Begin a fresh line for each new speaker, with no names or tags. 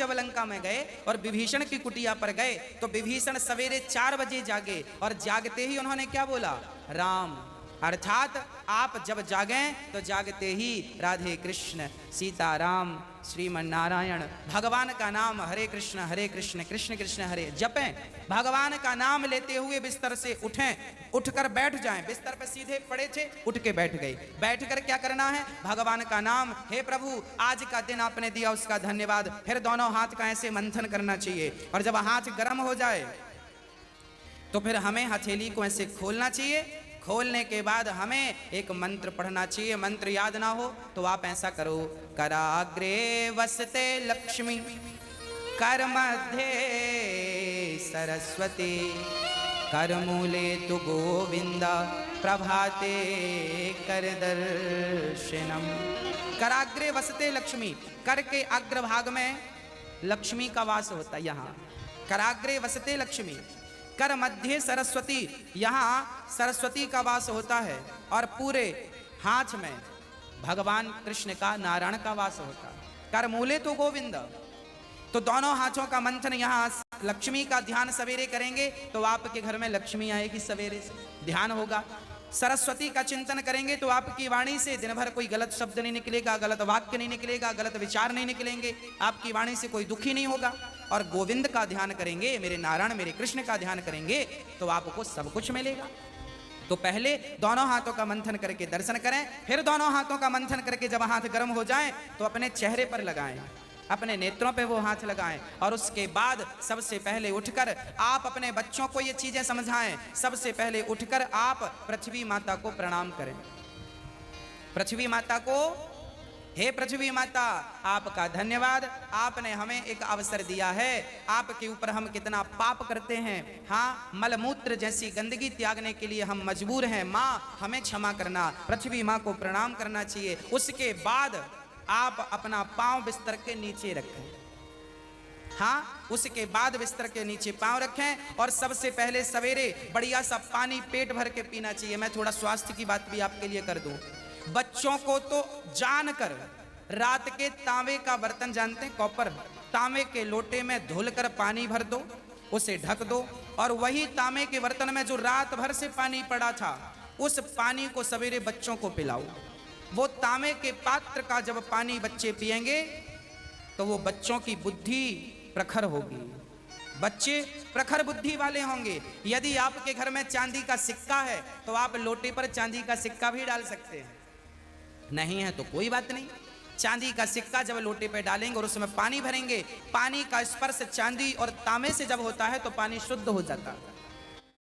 जब लंका में गए और विभीषण की कुटिया पर गए तो विभीषण सवेरे 4 बजे जागे और जागते ही उन्होंने क्या बोला? राम। अर्थात आप जब जागें तो जागते ही राधे कृष्ण सीताराम श्रीमन नारायण भगवान का नाम हरे कृष्ण कृष्ण कृष्ण हरे जपें। भगवान का नाम लेते हुए बिस्तर से उठें, उठकर बैठ जाएं। बिस्तर पर सीधे पड़े थे, उठ के बैठ गए। बैठकर क्या करना है? भगवान का नाम, हे प्रभु आज का दिन आपने दिया उसका धन्यवाद। फिर दोनों हाथ का ऐसे मंथन करना चाहिए और जब हाथ गर्म हो जाए तो फिर हमें हथेली को ऐसे खोलना चाहिए। खोलने के बाद हमें एक मंत्र पढ़ना चाहिए। मंत्र याद ना हो तो आप ऐसा करो, कराग्रे वसते लक्ष्मी कर मध्य सरस्वती कर मूले तु गोविंद प्रभाते कर दर्शनम। कराग्रे वसते लक्ष्मी, कर के अग्रभाग में लक्ष्मी का वास होता है। यहाँ कराग्रे वसते लक्ष्मी, कर मध्य सरस्वती, यहाँ सरस्वती का वास होता है और पूरे हाथ में भगवान कृष्ण का नारायण का वास होता है। कर मूले तो गोविंद, तो दोनों हाथों का मंथन, यहाँ लक्ष्मी का ध्यान सवेरे करेंगे तो आपके घर में लक्ष्मी आएगी, सवेरे से ध्यान होगा। सरस्वती का चिंतन करेंगे तो आपकी वाणी से दिन भर कोई गलत शब्द नहीं निकलेगा, गलत वाक्य नहीं निकलेगा, गलत विचार नहीं निकलेंगे, आपकी वाणी से कोई दुखी नहीं होगा। और गोविंद का ध्यान करेंगे, मेरे नारायण मेरे कृष्ण का ध्यान करेंगे तो आपको सब कुछ मिलेगा। तो पहले दोनों हाथों का मंथन करके दर्शन करें, फिर दोनों हाथों का मंथन करके जब हाथ गर्म हो जाए तो अपने चेहरे पर लगाएं, अपने नेत्रों पे वो हाथ लगाएं और उसके बाद सबसे पहले उठकर आप अपने बच्चों को ये चीजें समझाएं। सबसे पहले उठकर आप पृथ्वी माता को प्रणाम करें। पृथ्वी माता को, हे पृथ्वी माता आपका धन्यवाद, आपने हमें एक अवसर दिया है। आपके ऊपर हम कितना पाप करते हैं, हाँ मलमूत्र जैसी गंदगी त्यागने के लिए हम मजबूर हैं। माँ हमें क्षमा करना। पृथ्वी माँ को प्रणाम करना चाहिए। उसके बाद आप अपना पांव बिस्तर के नीचे रखें, हाँ उसके बाद बिस्तर के नीचे पांव रखें और सबसे पहले सवेरे बढ़िया सा पानी पेट भर के पीना चाहिए। मैं थोड़ा स्वास्थ्य की बात भी आपके लिए कर दूं। बच्चों को तो जानकर रात के तांबे का बर्तन जानते हैं, कॉपर, तांबे के लोटे में धुलकर पानी भर दो, उसे ढक दो और वही तांबे के बर्तन में जो रात भर से पानी पड़ा था उस पानी को सवेरे बच्चों को पिलाओ। वो तांबे के पात्र का जब पानी बच्चे पिएंगे तो वो बच्चों की बुद्धि प्रखर होगी, बच्चे प्रखर बुद्धि वाले होंगे। यदि आपके घर में चांदी का सिक्का है तो आप लोटे पर चांदी का सिक्का भी डाल सकते हैं, नहीं है तो कोई बात नहीं। चांदी का सिक्का जब लोटे पे डालेंगे और उसमें पानी भरेंगे, पानी का स्पर्श चांदी और तांबे से जब होता है तो पानी शुद्ध हो जाता है।